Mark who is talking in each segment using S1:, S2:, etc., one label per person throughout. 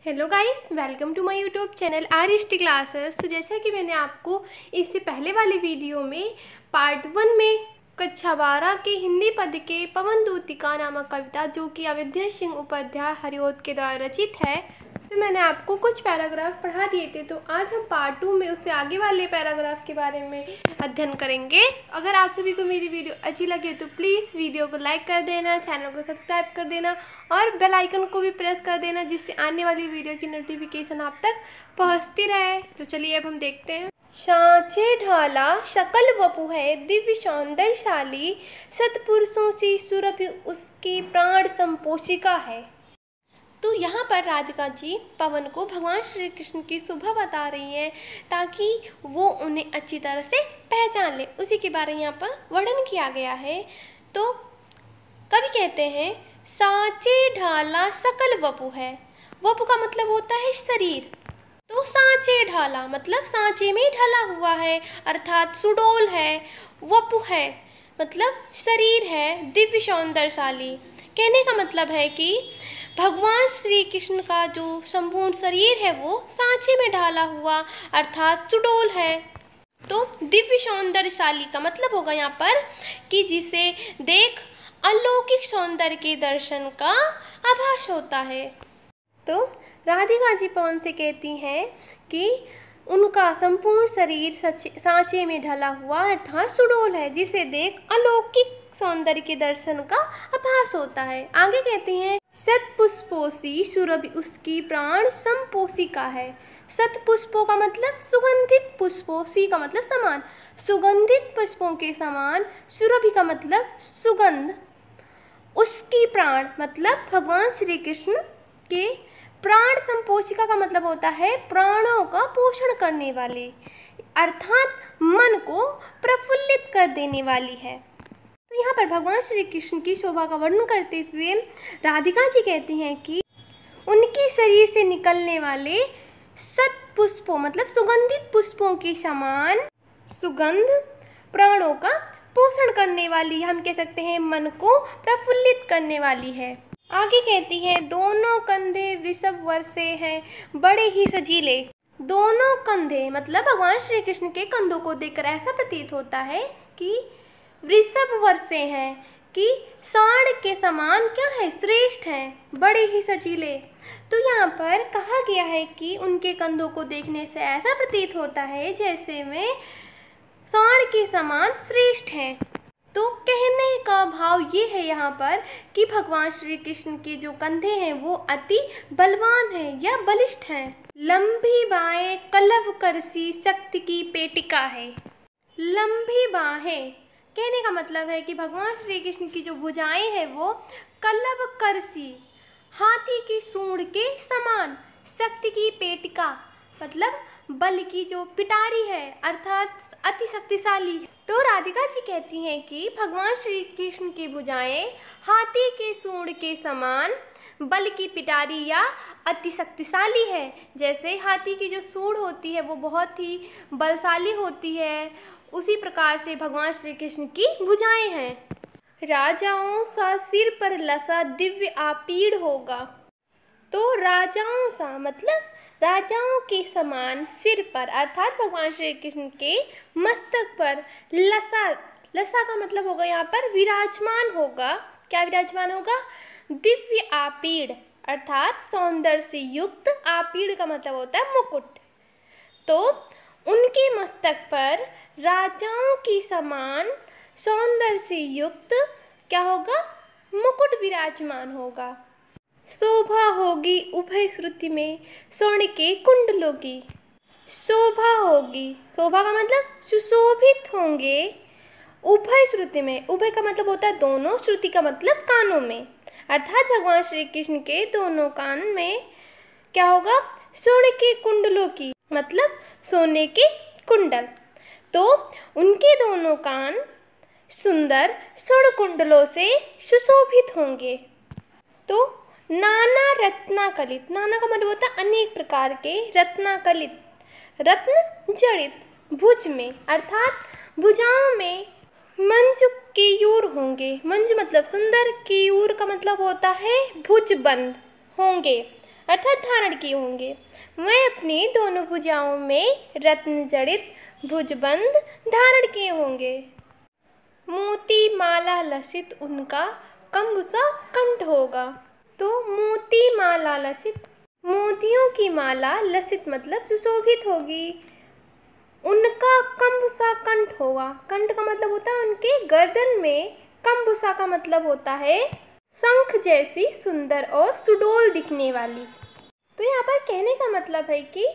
S1: Hello guys, welcome to my YouTube channel RST classes. तो जैसा कि मैंने आपको इससे पहले वाले वीडियो में पार्ट 1 में कक्षा 12 के हिंदी पद के पवन दूतिका नामक कविता जो कि अविद्या सिंह उपाध्याय हरिओद के द्वारा रचित है, तो मैंने आपको कुछ पैराग्राफ पढ़ा दिए थे। तो आज हम पार्ट 2 में उससे आगे वाले पैराग्राफ के बारे में अध्ययन करेंगे। अगर आप सभी को मेरी वीडियो अच्छी लगे तो प्लीज़ वीडियो को लाइक कर देना, चैनल को सब्सक्राइब कर देना और बेल आइकन को भी प्रेस कर देना, जिससे आने वाली वीडियो की नोटिफिकेशन आप तक पहुंचती रहे। तो चलिए अब हम देखते हैं। सांचे ढाला शकल वपु है, दिव्य सौंदर्यशाली, सतपुरुषों से सुरभि उसकी प्राण संपोषिका है। तो यहाँ पर राधिका जी पवन को भगवान श्री कृष्ण की शोभा बता रही हैं ताकि वो उन्हें अच्छी तरह से पहचान ले। उसी के बारे में यहाँ पर वर्णन किया गया है। तो कवि कहते हैं, सांचे ढाला सकल वपु है। वपु का मतलब होता है शरीर। तो सांचे ढाला मतलब सांचे में ढला हुआ है, अर्थात सुडोल है। वपु है मतलब शरीर है, दिव्य सौंदर्यशाली। कहने का मतलब है कि भगवान श्री कृष्ण का जो संपूर्ण शरीर है वो सांचे में ढाला हुआ अर्थात सुडोल है। तो दिव्य सौंदर्यशाली का मतलब होगा यहाँ पर कि जिसे देख अलौकिक सौंदर्य के दर्शन का आभास होता है। तो राधिका जी पवन से कहती हैं कि उनका संपूर्ण शरीर सांचे में ढला हुआ अर्थात सुडोल है, जिसे देख अलौकिक सौंदर्य के दर्शन का आभास होता है। आगे कहती हैं, सतपुष्पोसी सुरभि उसकी प्राण संपोषिका है। सतपुष्पों का मतलब सुगंधित पुष्पों, सी का मतलब समान, सुगंधित पुष्पों के समान, सुरभि का मतलब सुगंध, उसकी प्राण मतलब भगवान श्री कृष्ण के प्राण संपोषिका का मतलब होता है प्राणों का पोषण करने वाली, अर्थात मन को प्रफुल्लित कर देने वाली है। तो यहाँ पर भगवान श्री कृष्ण की शोभा का वर्णन करते हुए राधिका जी कहती हैं कि उनके शरीर से निकलने वाले सतपुष्पों मतलब सुगंधित पुष्पों के समान सुगंध प्राणों का पोषण करने वाली, हम कह सकते हैं मन को प्रफुल्लित करने वाली है। आगे कहती है, दोनों कंधे वृषभ वर्षे हैं बड़े ही सजीले। दोनों कंधे मतलब भगवान श्री कृष्ण के कंधों को देखकर ऐसा प्रतीत होता है कि वृषभ वर्षे हैं, कि सांड के समान क्या है, श्रेष्ठ हैं, बड़े ही सजीले। तो यहाँ पर कहा गया है कि उनके कंधों को देखने से ऐसा प्रतीत होता है जैसे वे सांड के समान श्रेष्ठ हैं। तो कहने का भाव ये है यहाँ पर कि भगवान श्री कृष्ण के जो कंधे हैं वो अति बलवान हैं या बलिष्ठ हैं। लंबी बाहें कलव करसी शक्ति की पेटिका है। लंबी बाहें कहने का मतलब है कि भगवान श्री कृष्ण की जो भुजाएं हैं वो कलव करसी हाथी की सूंड के समान, शक्ति की पेटिका मतलब बल की जो पिटारी है अर्थात अति शक्तिशाली। तो राधिका जी कहती हैं कि भगवान श्री कृष्ण की भुजाएं हाथी के सूंड के समान, बल की पिटारी या अति शक्तिशाली है। जैसे हाथी की जो सूंड होती है वो बहुत ही बलशाली होती है, उसी प्रकार से भगवान श्री कृष्ण की भुजाएं हैं। राजाओं सा सिर पर लसा दिव्य आपीड़ होगा। तो राजाओं सा मतलब राजाओं के समान सिर पर अर्थात भगवान श्री कृष्ण के मस्तक पर लसा, लसा का मतलब होगा यहाँ पर विराजमान होगा। क्या विराजमान होगा? दिव्य आपीड़ अर्थात सौंदर्य से युक्त, आपीड़ का मतलब होता है मुकुट। तो उनके मस्तक पर राजाओं की समान सौंदर्य से युक्त क्या होगा? मुकुट विराजमान होगा। शोभा होगी उभय श्रुति में स्वर्ण के कुंडलों की। शोभा होगी, शोभा का मतलब सुशोभित होंगे उभय श्रुति में। उभय का मतलब होता है दोनों, श्रुति का मतलब कानों में, अर्थात भगवान श्री कृष्ण के दोनों कान में क्या होगा? स्वर्ण के कुंडलों की मतलब सोने के कुंडल। तो उनके दोनों कान सुंदर स्वर्ण कुंडलों से सुशोभित होंगे। तो नाना रत्नाकलित, नाना का मतलब होता है अनेक प्रकार के, रत्नाकलित रत्न जड़ित भुज में अर्थात भुजाओं में मंजु केयूर होंगे। मंजु मतलब सुंदर, केयूर का मतलब होता है भुजबंद होंगे अर्थात धारण किए होंगे। वह अपनी दोनों भुजाओं में रत्न जड़ित भुजबंद धारण किए होंगे। मोती माला लसित उनका कंबुसा कंठ होगा। तो मोती माला लसित, मोतियों की माला, लसित मतलब सुशोभित होगी। उनका कंबुसा कंठ होगा। कंठ का मतलब होता है उनके गर्दन में। कंबुसा का मतलब होता है शंख जैसी सुंदर और सुडौल दिखने वाली। तो यहाँ पर कहने का मतलब है कि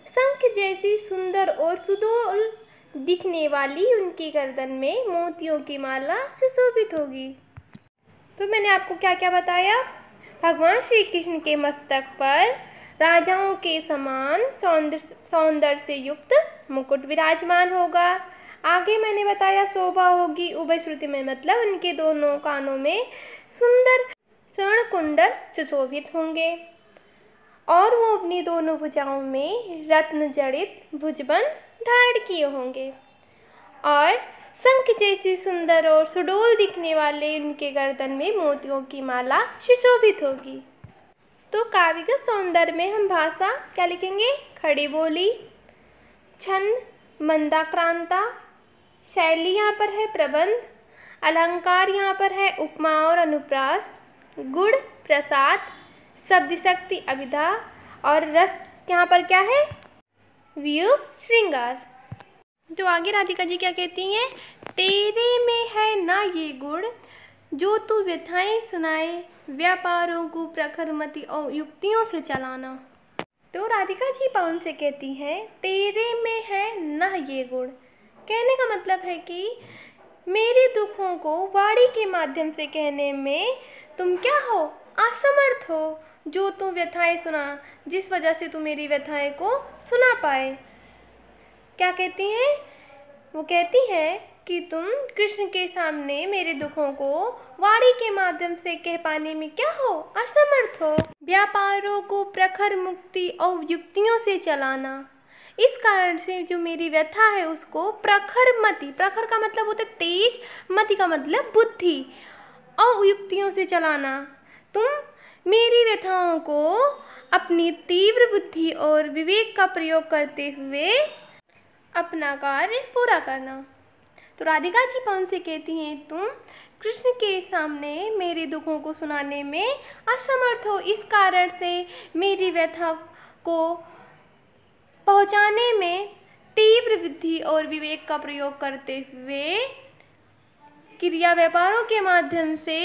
S1: शंख जैसी सुंदर और सुडौल दिखने वाली उनकी गर्दन में मोतियों की माला सुशोभित होगी। तो मैंने आपको क्या क्या बताया। भगवान श्री कृष्ण के मस्तक पर राजाओं के समान सौंदर्य से युक्त मुकुट विराजमान होगा। आगे मैंने बताया शोभा होगी उभय श्रुति में, मतलब उनके दोनों कानों में सुंदर स्वर्ण कुंडल सुशोभित होंगे और वो अपनी दोनों भुजाओं में रत्न जड़ित भुजबंद धारण किए होंगे और शंख जैसी सुंदर और सुडौल दिखने वाले उनके गर्दन में मोतियों की माला सुशोभित होगी। तो काव्यगत सौंदर्य में हम भाषा क्या लिखेंगे। खड़ी बोली, छंद मंदाक्रांता, शैली यहाँ पर है प्रबंध, अलंकार यहाँ पर है उपमा और अनुप्रास, गुण प्रसाद, शब्द शक्ति अभिधा और रस यहाँ पर क्या है वियोग श्रृंगार। तो आगे राधिका जी क्या कहती हैं। तेरे में है ना ये गुण जो तू व्यथाएं सुनाए, व्यापारों को प्रखर मति और युक्तियों से चलाना। तो राधिका जी पवन से कहती हैं तेरे में है ना ये गुण। कहने का मतलब है कि मेरे दुखों को वाणी के माध्यम से कहने में तुम क्या हो, असमर्थ हो, जो तू व्यथाएं सुना, जिस वजह से तू मेरी व्यथाएं को सुना पाए। क्या कहती हैं। वो कहती है कि तुम कृष्ण के सामने मेरे दुखों को वाणी के माध्यम से कह पाने में क्या हो, असमर्थ हो। व्यापारों को प्रखर मुक्ति और युक्तियों से चलाना, इस कारण से जो मेरी व्यथा है उसको प्रखर मति, प्रखर का मतलब होता है तेज, मति का मतलब बुद्धि, और युक्तियों से चलाना। तुम मेरी व्यथाओं को अपनी तीव्र बुद्धि और विवेक का प्रयोग करते हुए अपना कार्य पूरा करना। तो राधिका जी पवन से कहती हैं तुम कृष्ण के सामने मेरे दुखों को सुनाने में असमर्थ हो, इस कारण से मेरी व्यथा को पहुंचाने में तीव्र बुद्धि और विवेक का प्रयोग करते हुए क्रिया व्यापारों के माध्यम से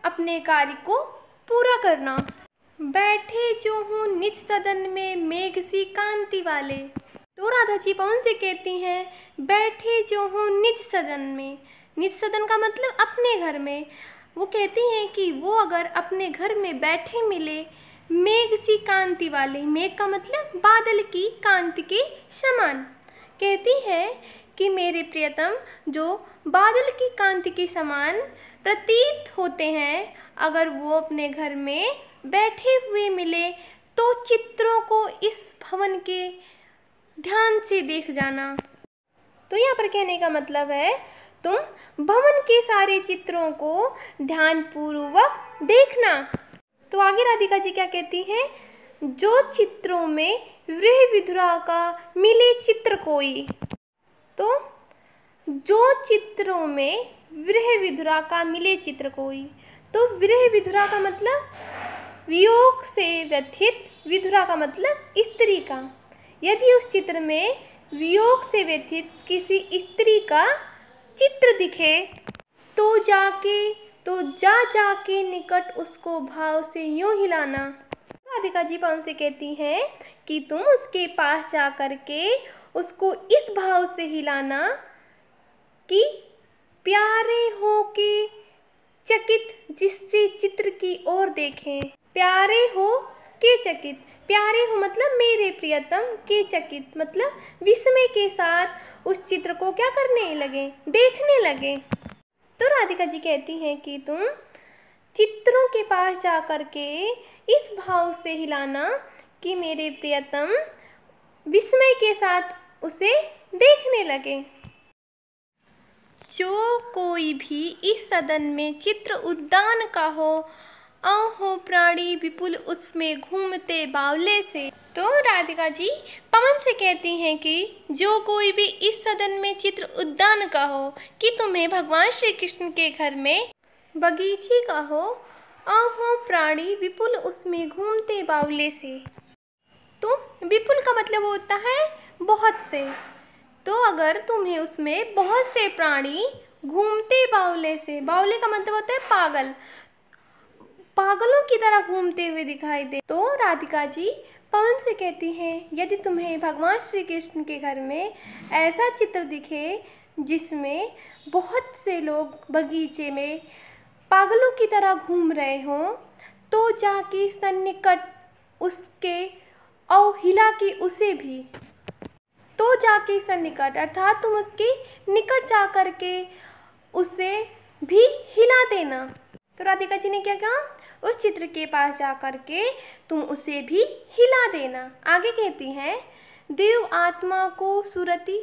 S1: अपने कार्य को पूरा करना। बैठे जो हूँ निज सदन में मेघ सी कांति वाले। तो राधा जी पवन से कहती हैं बैठे जो हूँ निज सदन में, निज सदन का मतलब अपने घर में। वो कहती हैं कि वो अगर अपने घर में बैठे मिले मेघ सी कांति वाले, मेघ का मतलब बादल की कांति के समान। कहती है कि मेरे प्रियतम जो बादल की कांति के समान प्रतीत होते हैं, अगर वो अपने घर में बैठे हुए मिले तो चित्रों को इस भवन के ध्यान से देख जाना। तो यहाँ पर कहने का मतलब है तुम भवन के सारे चित्रों को ध्यान पूर्वक देखना। तो आगे राधिका जी क्या कहती हैं, जो चित्रों में विरह विधुरा का मिले चित्र कोई। तो जो चित्रों में विरह विधुरा का मिले चित्र कोई, तो विरह विधुरा का मतलब वियोग से व्यथित, विधुरा का मतलब स्त्री का। यदि उस चित्र में वियोग से व्यथित किसी स्त्री का चित्र दिखे तो जाके निकट उसको भाव से यूं हिलाना। राधिका जी पवन से कहती हैं कि तुम उसके पास जा कर के उसको इस भाव से हिलाना कि प्यारे हो के चकित जिससे चित्र की ओर देखें। प्यारे हो के चकित, प्यारे हो मतलब मेरे प्रियतम, के चकित मतलब विस्मय के साथ उस चित्र को क्या करने लगे, देखने लगे। तो राधिका जी कहती हैं कि तुम चित्रों के पास जा कर के इस भाव से हिलाना कि मेरे प्रियतम विस्मय के साथ उसे देखने लगे। जो कोई भी इस सदन में चित्र उद्यान का हो आहो प्राणी विपुल उसमें घूमते बावले से। तो राधिका जी पवन से कहती हैं कि जो कोई भी इस सदन में चित्र उद्यान का हो, कि तुम्हें भगवान श्री कृष्ण के घर में बगीचे का हो, आहो प्राणी विपुल उसमें घूमते बावले से। तो विपुल का मतलब होता है बहुत से। तो अगर तुम्हें उसमें बहुत से प्राणी घूमते बावले से, बावले का मतलब होता है पागल, पागलों की तरह घूमते हुए दिखाई दे, तो राधिका जी पवन से कहती हैं यदि तुम्हें भगवान श्री कृष्ण के घर में ऐसा चित्र दिखे जिसमें बहुत से लोग बगीचे में पागलों की तरह घूम रहे हों, तो जाके सन्निकट उसके और हिला के उसे भी, तो जाके सन्निकट अर्थात तुम उसके निकट जा कर के उसे भी हिला देना। तो राधिका जी ने क्या कहा, उस चित्र के पास जा कर के तुम उसे भी हिला देना। आगे कहती हैं देव आत्मा को सुरति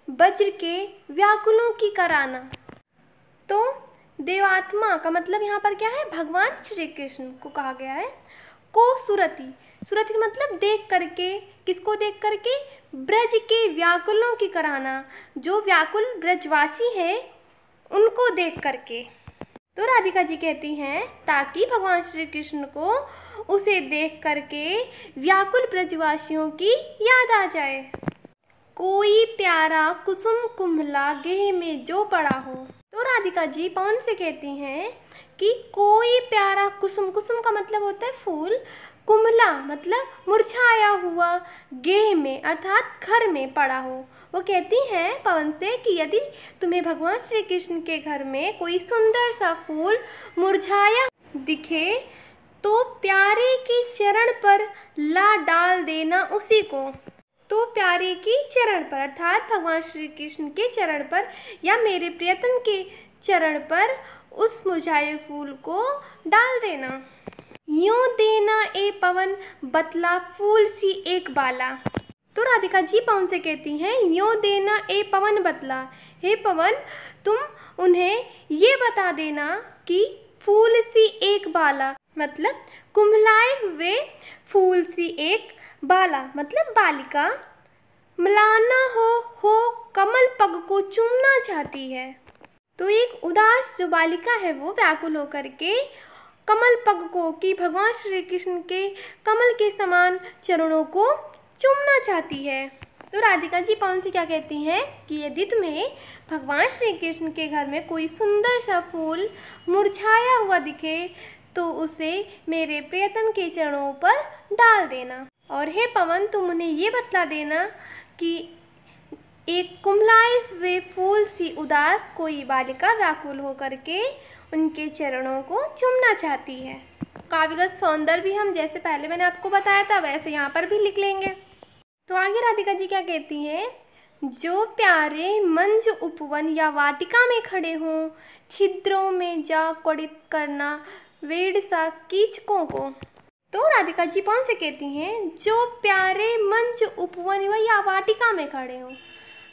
S1: वज्र के व्याकुलों की कराना। तो देव आत्मा का मतलब यहाँ पर क्या है, भगवान श्री कृष्ण को कहा गया है। को सुरति, सुरति का मतलब देख करके, किसको देख करके, ब्रज के व्याकुलों की कराना, जो व्याकुल ब्रजवासी है उनको देख करके। तो राधिका जी कहती हैं ताकि भगवान श्री कृष्ण को उसे देख करके व्याकुल ब्रजवासियों की याद आ जाए। कोई प्यारा कुसुम कुम्हला गेह में जो पड़ा हो। तो राधिका जी पवन से कहती हैं कि कोई प्यारा कुसुम, कुसुम का मतलब होता है फूल, कुम्हला मतलब मुरझाया हुआ, गेह में अर्थात घर में पड़ा हो। वो कहती हैं पवन से कि यदि तुम्हें भगवान श्री कृष्ण के घर में कोई सुंदर सा फूल मुरझाया दिखे तो प्यारे के चरण पर ला डाल देना उसी को। तो प्यारे के चरण पर अर्थात भगवान श्री कृष्ण के चरण पर या मेरे प्रियतम के चरण पर उस मुरझाए फूल को डाल देना। यूं देना ए पवन बतला फूल सी एक बाला। तो राधिका जी पवन से कहती हैं यूं देना ए पवन बतला, हे पवन तुम उन्हें ये बता देना कि फूल सी एक बाला मतलब कुम्हलाए हुए फूल सी एक बाला मतलब बालिका मलाना हो कमल पग को चूमना चाहती है। तो एक उदास जो बालिका है वो व्याकुल होकर के कमल पग को, कि भगवान श्री कृष्ण के कमल के समान चरणों को चूमना चाहती है। तो राधिका जी पवन से क्या कहती हैं कि यदि तुम्हें भगवान श्री कृष्ण के घर में कोई सुंदर सा फूल मुरझाया हुआ दिखे तो उसे मेरे प्रियतम के चरणों पर डाल देना। और हे पवन तुम उन्हें ये बतला देना कि एक कुम्हलाए हुए फूल सी उदास कोई बालिका व्याकुल होकर के उनके चरणों को चूमना चाहती है। काव्यगत सौंदर्य भी हम जैसे पहले मैंने आपको बताया था वैसे यहाँ पर भी लिख लेंगे। तो आगे राधिका जी क्या कहती हैं, जो प्यारे मंज उपवन या वाटिका में खड़े हों छिद्रों में जा कड़ित करना वेड़ सा कीचकों को। तो राधिका जी पवन से कहती हैं जो प्यारे मंज उपवन या वाटिका में खड़े हों,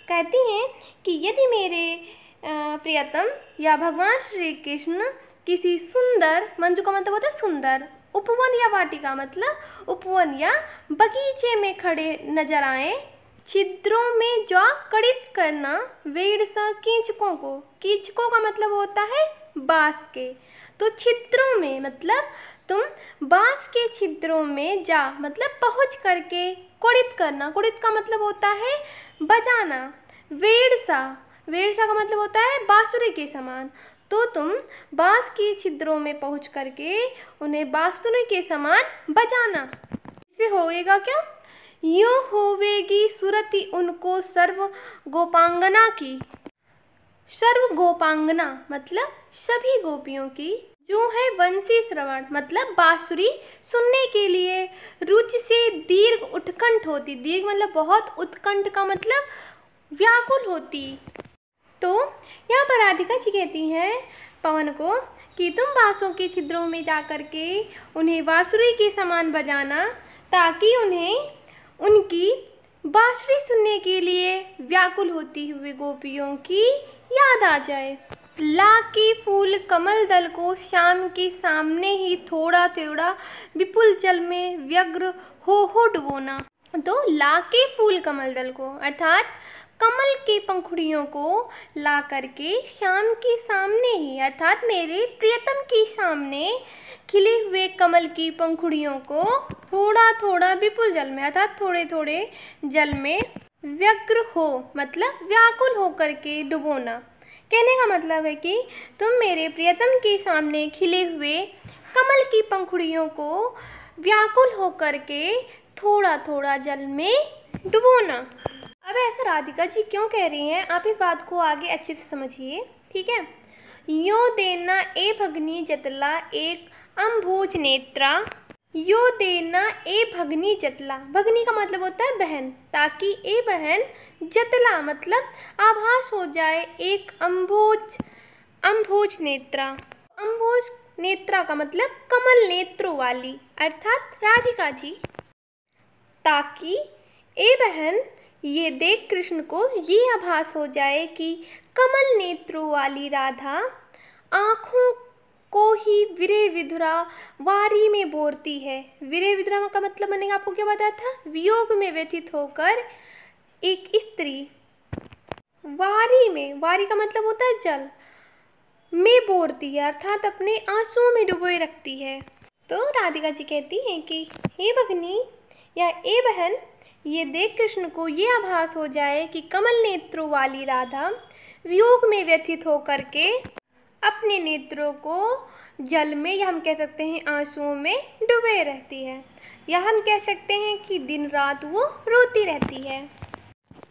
S1: कहती हैं कि यदि मेरे प्रियतम या भगवान श्री कृष्ण किसी सुंदर, मंजू का मतलब होता है सुंदर, उपवन या वाटिका मतलब उपवन या बगीचे में खड़े नजर आए, छिद्रों में जा कड़ित करना वेड़ सा कीचकों को, कीचकों का मतलब होता है बांस के। तो छिद्रों में मतलब तुम बांस के छिद्रों में जा मतलब पहुँच करके कड़ित करना, कड़ित का मतलब होता है बजाना, वेड़ सा, वेड़ सा का मतलब होता है बांसुरी के समान। तो तुम बांस के छिद्रों में पहुंच करके उन्हें बांसुरी के समान बजाना। इससे होएगा क्या, यूं होवेगी सुरति उनको सर्व गोपांगना की। सर्व गोपांगना मतलब सभी गोपियों की, जो है वंशी श्रवण मतलब बांसुरी सुनने के लिए रुचि से दीर्घ उत्कंठ होती, दीर्घ मतलब बहुत, उत्कंठ का मतलब व्याकुल होती। तो यहाँ पर राधिका जी कहती हैं पवन को कि तुम बांसों के छिद्रों में जा कर के उन्हें बांसुरी के समान बजाना ताकि उन्हें उनकी बांसुरी सुनने के लिए व्याकुल होती हुई गोपियों की याद आ जाए। लाके फूल कमल दल को श्याम के सामने ही थोड़ा थोड़ा विपुल जल में व्यग्र हो डुबोना। तो लाके फूल कमल दल को अर्थात कमल के पंखुड़ियों को ला करके श्याम के सामने ही अर्थात मेरे प्रियतम के सामने खिले हुए कमल की पंखुड़ियों को थोड़ा थोड़ा विपुल जल में अर्थात थोड़े थोड़े जल में व्यग्र हो मतलब व्याकुल होकर के डुबोना। कहने का मतलब है कि तुम मेरे प्रियतम के सामने खिले हुए कमल की पंखुड़ियों को व्याकुल होकर के थोड़ा थोड़ा जल में डुबोना। अब ऐसा राधिका जी क्यों कह रही हैं, आप इस बात को आगे अच्छे से समझिए, ठीक है। यो देना ए भगनी जतला एक अम्भोज नेत्रा, यो देना ए भगनी जतला, भगनी का मतलब होता है बहन, ताकि ए बहन जतला मतलब आभास हो जाए एक अम्भोज नेत्रा। अम्भोज नेत्रा का मतलब कमल नेत्रों वाली अर्थात राधिका जी, ताकि ए बहन ये देख कृष्ण को ये आभास हो जाए कि कमल नेत्रों वाली राधा आँखों को ही विरह विधुरा वारी में बोरती है। विरह विधुरा का मतलब मैंने आपको क्या बताया था, वियोग में व्यथित होकर एक स्त्री वारी में, वारी का मतलब होता है जल में बोरती है अर्थात अपने आंसुओं में डुबोए रखती है। तो राधिका जी कहती हैं कि हे भगनी या ए बहन ये देख कृष्ण को ये आभास हो जाए कि कमल नेत्रों वाली राधा वियोग में व्यथित होकर के अपने नेत्रों को जल में या हम कह सकते हैं आंसुओं में डुबे रहती है, या हम कह सकते हैं कि दिन रात वो रोती रहती है।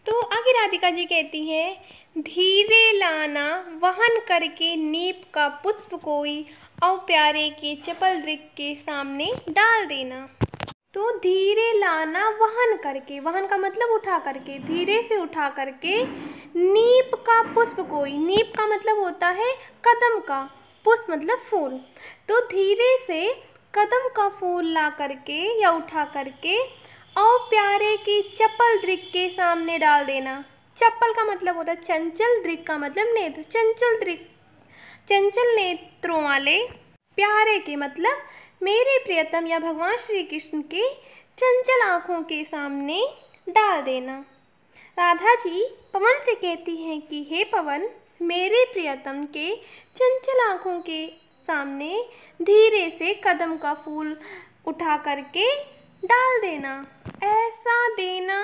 S1: तो आगे राधिका जी कहती हैं धीरे लाना वहन करके नीप का पुष्प कोई और प्यारे के चपल दृक के सामने डाल देना। तो धीरे लाना वहन करके, वहन का मतलब उठा करके, धीरे से उठा करके नीप का पुष्प कोई, नीप का मतलब होता है कदम का, पुष्प मतलब फूल, तो धीरे से कदम का फूल ला करके या उठा करके और प्यारे के चपल दृक के सामने डाल देना। चप्पल का मतलब होता है चंचल, दृक का मतलब नेत्र, चंचल दृक चंचल नेत्रों वाले, प्यारे के मतलब मेरे प्रियतम या भगवान श्री कृष्ण के चंचल आँखों के सामने डाल देना। राधा जी पवन से कहती हैं कि हे पवन मेरे प्रियतम के चंचल आँखों के सामने धीरे से कदम का फूल उठा करके डाल देना। ऐसा देना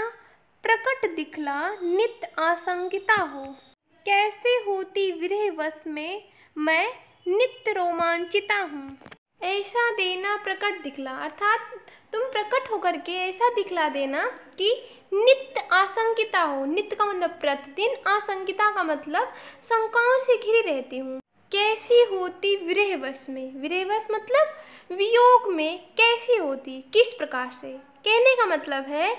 S1: प्रकट दिखला नित आशंकिता हो, कैसे होती विरह वश में मैं नित्य रोमांचिता हूँ। ऐसा देना प्रकट दिखला अर्थात तुम प्रकट होकर के ऐसा दिखला देना कि नित्य आशंकिता हो, नित्य का मतलब प्रतिदिन, आशंकिता का मतलब शंकाओं से घिरी रहती हूँ। कैसी होती विरहवश में, विरहवश मतलब वियोग में कैसी होती, किस प्रकार से, कहने का मतलब है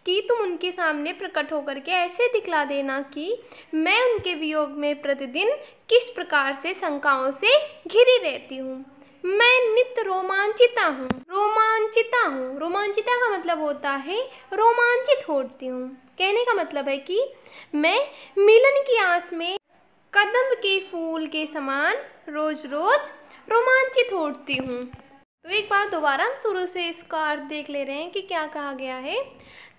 S1: कि तुम उनके सामने प्रकट होकर के ऐसे दिखला देना कि मैं उनके वियोग में प्रतिदिन किस प्रकार से शंकाओं से घिरी रहती हूँ। मैं नित्य रोमांचिता हूँ, रोमांचिता हूँ, रोमांचिता का मतलब होता है रोमांचित होती हूँ। कहने का मतलब है कि मैं मिलन की आस में कदम के फूल के समान रोज रोज रोमांचित होती हूँ। तो एक बार दोबारा हम शुरू से इसका अर्थ देख ले रहे हैं कि क्या कहा गया है।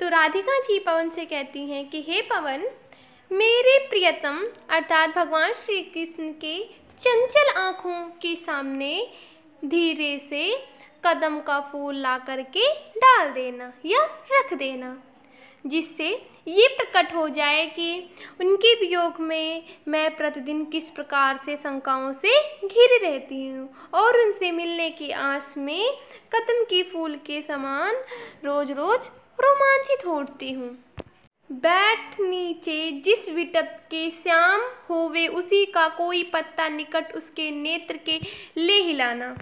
S1: तो राधिका जी पवन से कहती हैं कि हे पवन मेरे प्रियतम अर्थात भगवान श्री कृष्ण के चंचल आँखों के सामने धीरे से कदम का फूल ला करके डाल देना या रख देना, जिससे ये प्रकट हो जाए कि उनके वियोग में मैं प्रतिदिन किस प्रकार से शंकाओं से घिरी रहती हूँ और उनसे मिलने की आस में कदम के फूल के समान रोज रोज रोमांचित होती हूँ। बैठ नीचे जिस विटप के श्याम होवे उसी का कोई पत्ता निकट उसके नेत्र के ले हिलाना।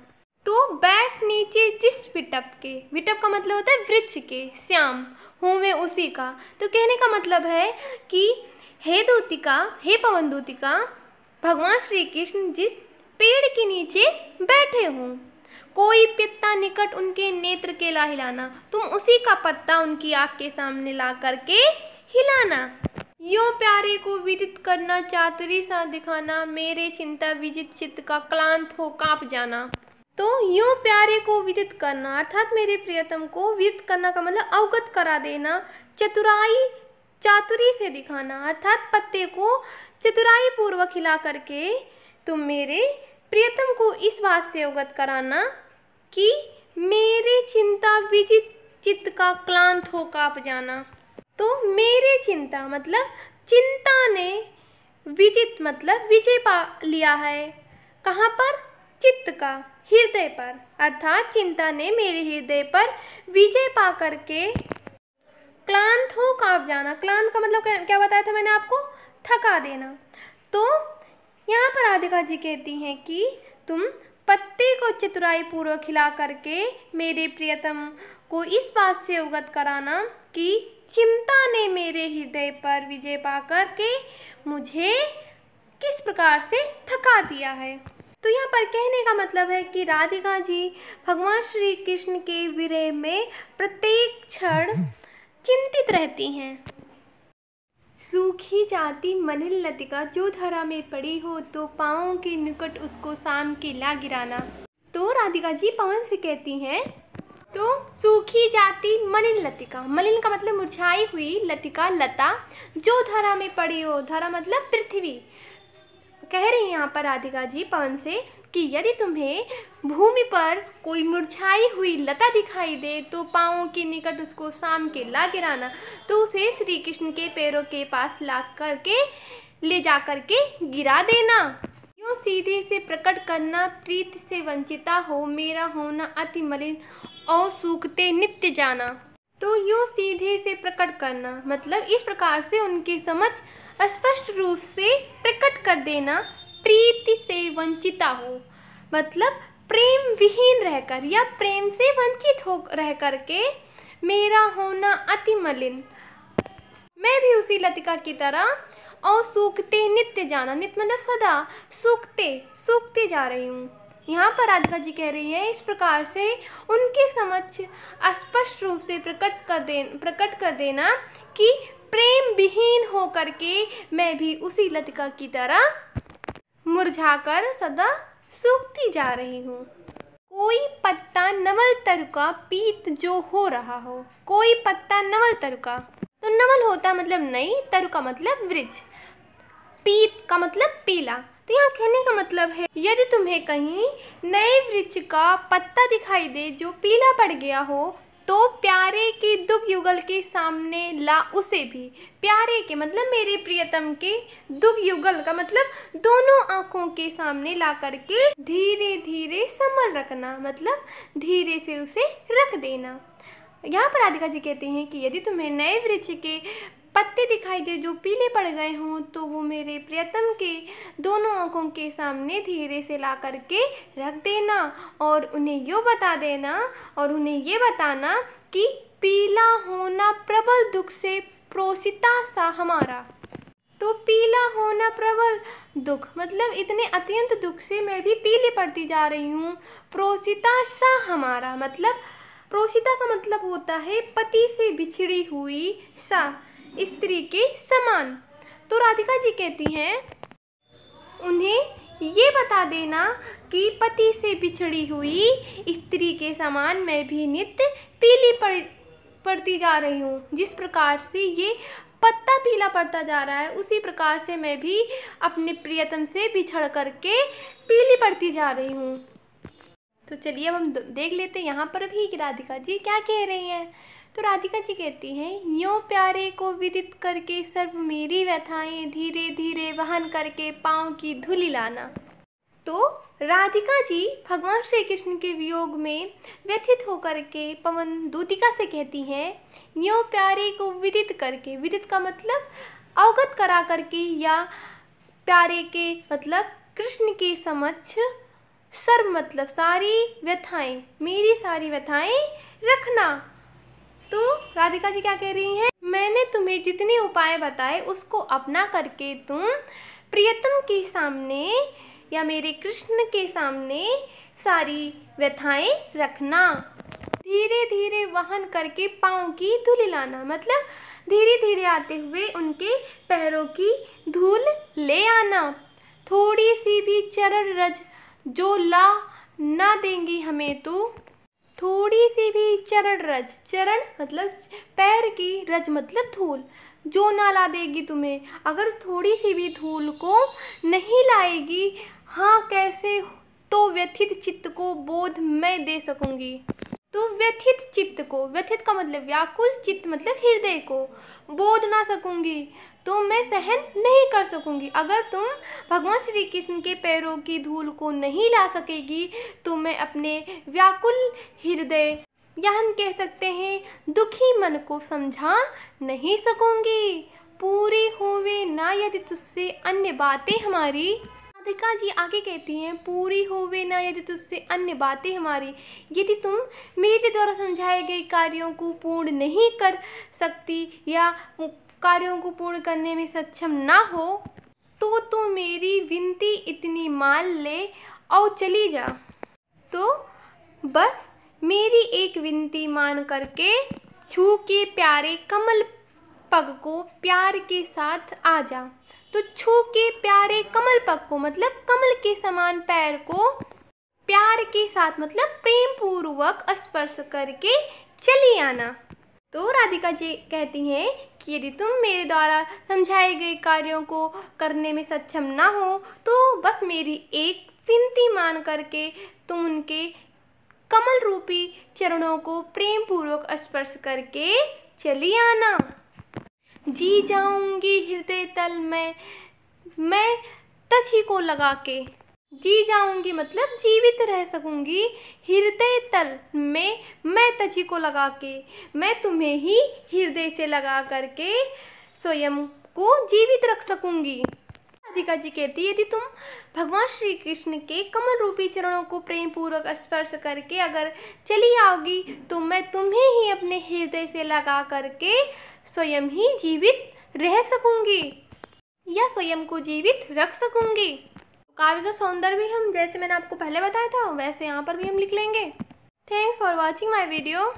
S1: तो बैठ नीचे जिस विटप के, विटप का मतलब होता है वृक्ष के, श्याम होवे उसी का, तो कहने का मतलब है कि हे दूतिका, हे पवन दूतिका, भगवान श्री कृष्ण जिस पेड़ के नीचे बैठे हों कोई पत्ता निकट उनके नेत्र के ला हिलाना, तुम उसी का पत्ता उनकी आँख के सामने ला करके हिलाना। यो प्यारे को विदित करना, चातुरी सा दिखाना, मेरे चिंता विजित चित्त का क्लांत हो कांप जाना। तो यो प्यारे को विदित करना अर्थात मेरे प्रियतम को विदित करना का मतलब अवगत करा देना, चातुरी से दिखाना अर्थात पत्ते को चतुराई पूर्वक हिला करके तुम मेरे प्रियतम को इस बात से अवगत कराना कि मेरे चिंता विजित चित्त का क्लांत हो कांप जाना। तो मेरे चिंता मतलब चिंता ने, विजित मतलब विजय पा लिया है, कहाँ पर? चित्त का, हृदय पर, अर्थात चिंता ने मेरे हृदय पर विजय पा करके क्लांत हो कांप जाना। क्लांत का मतलब क्या बताया था मैंने आपको? थका देना। तो यहाँ पर राधिका जी कहती हैं कि तुम पत्ते को चतुराई पूर्वक हिला करके मेरे प्रियतम को इस बात से अवगत कराना कि चिंता ने मेरे हृदय पर विजय पा करके मुझे किस प्रकार से थका दिया है। तो यहाँ पर कहने का मतलब है कि राधिका जी भगवान श्री कृष्ण के विरह में प्रत्येक क्षण चिंतित रहती हैं। सूखी जाती मनिल लतिका, जो धरा में पड़ी हो तो पाँवों के निकट उसको शाम के ला गिराना। तो राधिका जी पवन से कहती हैं, तो सूखी जाती मलिन लतिका, मलिन का मतलब मुरझाई हुई, लतिका लता, जो धरा में पड़ी हो, धरा मतलब पृथ्वी। कह रही हैं यहाँ पर राधिका जी पवन से कि यदि तुम्हें भूमि पर कोई मुरझाई हुई लता दिखाई दे तो पाँवों के निकट उसको शाम के ला गिराना। तो उसे श्री कृष्ण के पैरों के पास ला करके ले जा करके गिरा देना। यूँ सीधे से प्रकट करना, प्रीत से वंचिता हो, मेरा होना अति मलिन और सूखते नित्य जाना। तो यूँ सीधे से प्रकट करना मतलब इस प्रकार से उनके समझ स्पष्ट रूप से प्रकट कर देना, प्रीति से वंचिता हो मतलब प्रेम विहीन रहकर या प्रेम से वंचित हो रह करके, मेरा होना अति मलिन, मैं भी उसी लतिका की तरह, और सूखते नित्य जाना, नित्य मतलब सदा, सूखते जा रही हूँ। यहाँ पर राधिका जी कह रही हैं इस प्रकार से उनके समक्ष स्पष्ट रूप से प्रकट कर देना कि प्रेम विहीन हो करके मैं भी उसी लतिका की तरह मुरझाकर सदा सूखती जा रही हूँ। कोई पत्ता नवल तरु का पीत जो हो रहा हो, कोई पत्ता नवल तरु का, तो नवल होता मतलब नई, तरु का मतलब वृक्ष, पीत का मतलब पीला। तो यहाँ कहने का मतलब है यदि तुम्हें कहीं नए वृक्ष का पत्ता दिखाई दे जो पीला पड़ गया हो तो प्यारे के दुख युगल के सामने ला उसे भी, प्यारे के मतलब मेरे प्रियतम के, दुख युगल का मतलब दोनों आँखों के सामने ला करके धीरे धीरे संभल रखना मतलब धीरे से उसे रख देना। यहाँ पर राधिका जी कहते हैं कि यदि तुम्हें नए वृक्ष के पत्ते दिखाई दे जो पीले पड़ गए हों तो वो मेरे प्रियतम के दोनों आँखों के सामने धीरे से ला करके रख देना और उन्हें यो बता देना और उन्हें ये बताना कि पीला होना प्रबल दुख से प्रोसिता सा हमारा। तो पीला होना प्रबल दुख मतलब इतने अत्यंत दुख से मैं भी पीली पड़ती जा रही हूँ। प्रोसिता सा हमारा मतलब प्रोसिता का मतलब होता है पति से बिछड़ी हुई, सा स्त्री के समान। तो राधिका जी कहती हैं उन्हें ये बता देना कि पति से बिछड़ी हुई स्त्री के समान मैं भी नित्य पीली पड़ती जा रही हूँ। जिस प्रकार से ये पत्ता पीला पड़ता जा रहा है उसी प्रकार से मैं भी अपने प्रियतम से बिछड़ करके पीली पड़ती जा रही हूँ। तो चलिए अब हम देख लेते हैं यहाँ पर भी कि राधिका जी क्या कह रही हैं। तो राधिका जी कहती हैं यों प्यारे को विदित करके सर्व मेरी व्यथाएं धीरे धीरे वहन करके पाँव की धूलि लाना। तो राधिका जी भगवान श्री कृष्ण के वियोग में व्यथित होकर के पवन दूतिका से कहती हैं यों प्यारे को विदित करके, विदित का मतलब अवगत करा करके या प्यारे के मतलब कृष्ण के समक्ष, सर्व मतलब सारी व्यथाएं, मेरी सारी व्यथाएं रखना। तो राधिका जी क्या कह रही हैं मैंने तुम्हें जितने उपाय बताए उसको अपना करके तुम प्रियतम के सामने या मेरे कृष्ण के सामने सारी व्यथाएं रखना। धीरे धीरे वहन करके पाँव की धूल लाना, मतलब धीरे धीरे आते हुए उनके पैरों की धूल ले आना। थोड़ी सी भी चरण रज जो ला ना देंगी हमें तो, थोड़ी सी भी चरण रज, चरण मतलब पैर की, रज मतलब धूल, जो ना ला देगी तुम्हें। अगर थोड़ी सी भी धूल को नहीं लाएगी, हाँ कैसे तो व्यथित चित्त को बोध मैं दे सकूंगी। तो व्यथित चित्त को, व्यथित का मतलब व्याकुल, चित्त मतलब हृदय को, बोध ना सकूंगी तो मैं सहन नहीं कर सकूंगी। अगर तुम भगवान श्री कृष्ण के पैरों की धूल को नहीं ला सकेगी तो मैं अपने व्याकुल हृदय, या हम कह सकते हैं दुखी मन को समझा नहीं सकूंगी। पूरी होवे ना यदि तुझसे अन्य बातें हमारी, राधिका जी आगे कहती हैं, पूरी होवे ना यदि तुझसे अन्य बातें हमारी, यदि तुम मेरे द्वारा समझाए गए कार्यों को पूर्ण नहीं कर सकती या कार्यों को पूर्ण करने में सक्षम ना हो तो तू मेरी विनती इतनी मान ले और चली जा। तो बस मेरी एक विनती मान करके छू के प्यारे कमल पग को प्यार के साथ आ जा। तो छू के प्यारे कमल पग को मतलब कमल के समान पैर को प्यार के साथ मतलब प्रेम पूर्वक स्पर्श करके चली आना। तो राधिका जी कहती हैं कि यदि तुम मेरे द्वारा समझाए गए कार्यों को करने में सक्षम ना हो तो बस मेरी एक विनती मान करके तुम उनके कमल रूपी चरणों को प्रेम पूर्वक स्पर्श करके चली आना। जी जाऊंगी हृदय तल में मैं तजी को लगा के, जी जाऊंगी मतलब जीवित रह सकूंगी हृदय तल में मैं तजी को लगा के, मैं तुम्हें ही हृदय से लगा करके स्वयं को जीवित रख सकूंगी। राधिका जी कहती है यदि तुम भगवान श्री कृष्ण के कमल रूपी चरणों को प्रेम पूर्वक स्पर्श करके अगर चली आओगी तो मैं तुम्हें ही अपने हृदय से लगा करके स्वयं ही जीवित रह सकूंगी या स्वयं को जीवित रख सकूंगी। काव्य का सौंदर्य भी हम जैसे मैंने आपको पहले बताया था वैसे यहाँ पर भी हम लिख लेंगे। Thanks for watching my video.